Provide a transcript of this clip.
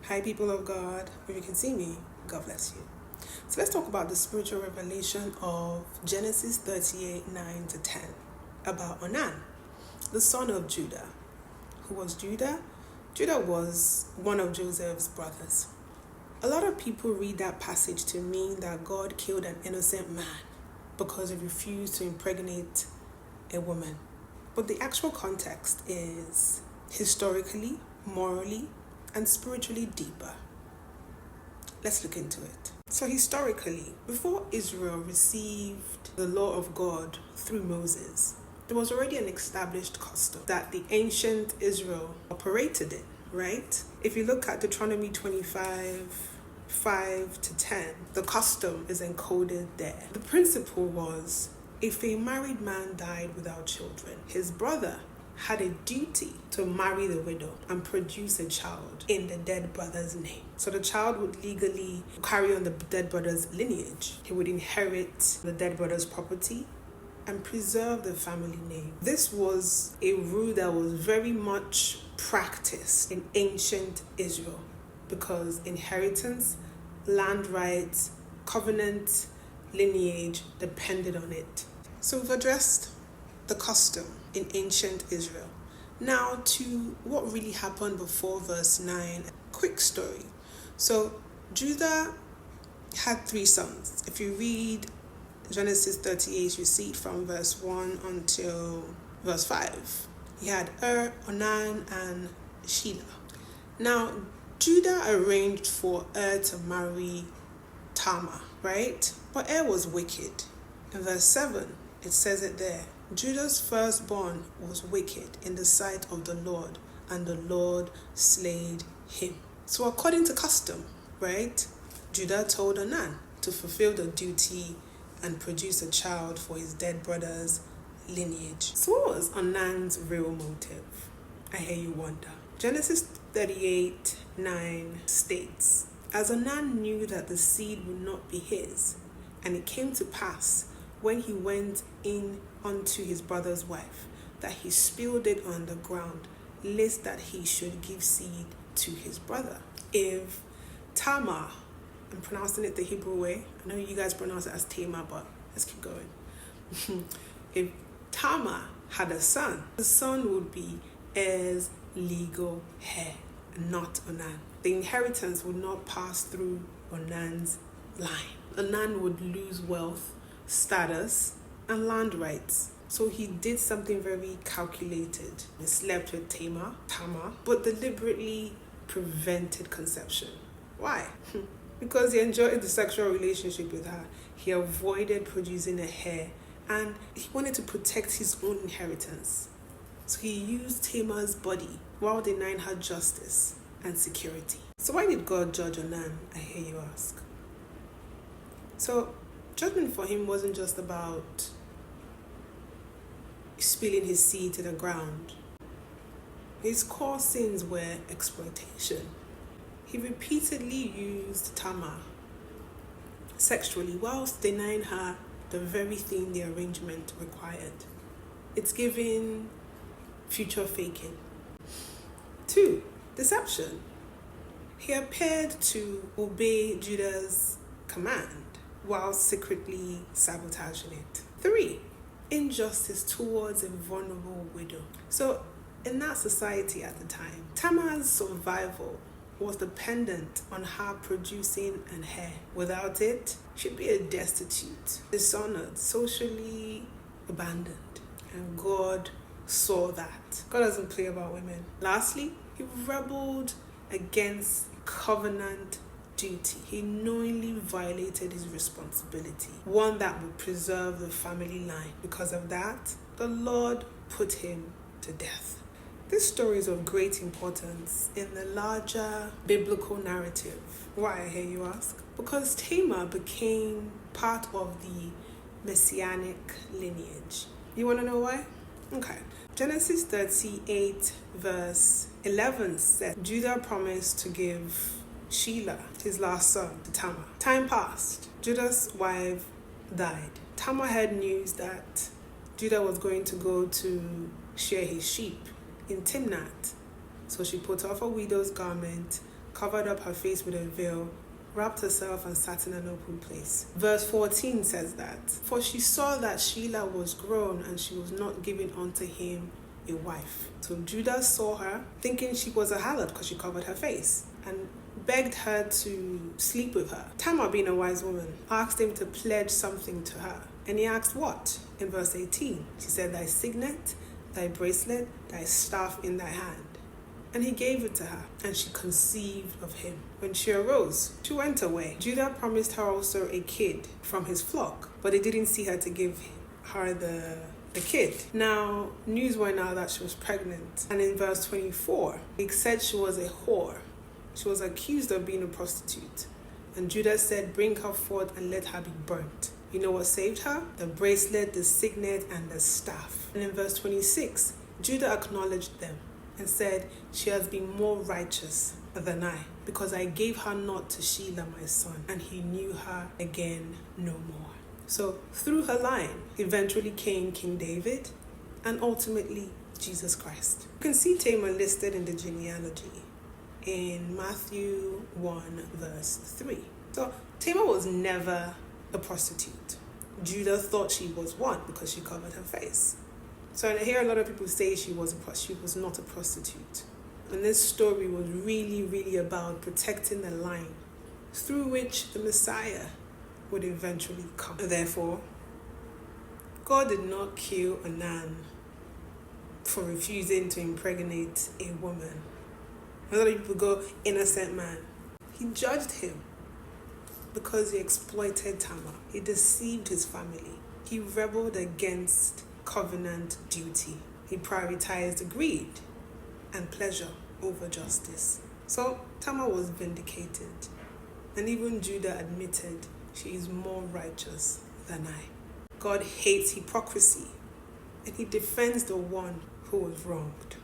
Hi, people of God. If you can see me, God bless you. So let's talk about the spiritual revelation of Genesis 38, 9 to 10 about Onan, the son of Judah. Who was Judah? Judah was one of Joseph's brothers. A lot of people read that passage to mean that God killed an innocent man because he refused to impregnate a woman. But the actual context is historically, morally, and spiritually deeper. Let's look into it. So historically, before Israel received the law of God through Moses, there was already an established custom that the ancient Israel operated in, right? If you look at Deuteronomy 25, 5 to 10, the custom is encoded there. The principle was, if a married man died without children, his brother had a duty to marry the widow and produce a child in the dead brother's name. So the child would legally carry on the dead brother's lineage. He would inherit the dead brother's property and preserve the family name. This was a rule that was very much practiced in ancient Israel because inheritance, land rights, covenant, lineage depended on it. So we've addressed the custom in ancient Israel. Now to what really happened before verse 9. Quick story. So Judah had 3 sons. If you read Genesis 38, you see it from verse 1 until verse 5. He had Onan, and Shelah. Now Judah arranged for to marry Tamar, right? But was wicked. In verse 7, it says it there. Judah's firstborn was wicked in the sight of the Lord, and the Lord slayed him. So according to custom, right, Judah told Onan to fulfill the duty and produce a child for his dead brother's lineage. So what was Onan's real motive? I hear you wonder. Genesis 38, 9 states, as Onan knew that the seed would not be his, and it came to pass when he went in unto his brother's wife, that he spilled it on the ground, lest that he should give seed to his brother. If Tamar, I'm pronouncing it the Hebrew way, I know you guys pronounce it as Tamar, but let's keep going. If Tamar had a son, the son would be heirs legal heir, not Onan. The inheritance would not pass through Onan's line. Onan would lose wealth, status, and land rights. So he did something very calculated. He slept with Tamar, but deliberately prevented conception. Why? Because he enjoyed the sexual relationship with her. He avoided producing a heir, and he wanted to protect his own inheritance. So he used Tamar's body while denying her justice and security. So why did God judge Onan, I hear you ask? So judgment for him wasn't just about spilling his seed to the ground. His core sins were exploitation. He repeatedly used Tamar sexually whilst denying her the very thing the arrangement required. It's giving future faking. 2, deception. He appeared to obey Judah's command while secretly sabotaging it. 3, injustice towards a vulnerable widow. So in that society at the time, Tamar's survival was dependent on her producing an heir. Without it, she'd be a destitute, dishonored, socially abandoned. And God saw that. God doesn't play about women. Lastly, he rebelled against covenant duty. He knowingly violated his responsibility, one that would preserve the family line. Because of that, the Lord put him to death. This story is of great importance in the larger biblical narrative. Why, I hear you ask? Because Tamar became part of the messianic lineage. You want to know why? Okay. Genesis 38 verse 11 said, Judah promised to give Shelah, his last son, to Tamar. Time passed. Judah's wife died. Tamar had news that Judah was going to go to shear his sheep in Timnath. So she put off a widow's garment, covered up her face with a veil, wrapped herself, and sat in an open place. Verse 14 says that, for she saw that Shelah was grown, and she was not given unto him a wife. So Judah saw her, thinking she was a harlot because she covered her face, and begged her to sleep with her. Tamar, being a wise woman, asked him to pledge something to her. And he asked what? In verse 18, she said, thy signet, thy bracelet, thy staff in thy hand. And he gave it to her, and she conceived of him. When she arose, she went away. Judah promised her also a kid from his flock, but they didn't see her to give her the kid. Now, news went out that she was pregnant. And in verse 24, it said she was a whore. She was accused of being a prostitute. And Judah said, bring her forth and let her be burnt. You know what saved her? The bracelet, the signet, and the staff. And in verse 26, Judah acknowledged them and said, she has been more righteous than I, because I gave her not to Shelah my son, and he knew her again no more. So through her line, eventually came King David, and ultimately Jesus Christ. You can see Tamar listed in the genealogy in Matthew 1 verse 3. So Tamar was never a prostitute. Judah thought she was one because she covered her face. So I hear a lot of people say she was not a prostitute. And this story was really about protecting the line through which the Messiah would eventually come. Therefore, God did not kill Onan for refusing to impregnate a woman. A lot of people go, innocent man. He judged him because he exploited Tamar. He deceived his family. He rebelled against covenant duty. He prioritized greed and pleasure over justice. So Tamar was vindicated. And even Judah admitted she is more righteous than I. God hates hypocrisy, and he defends the one who was wronged.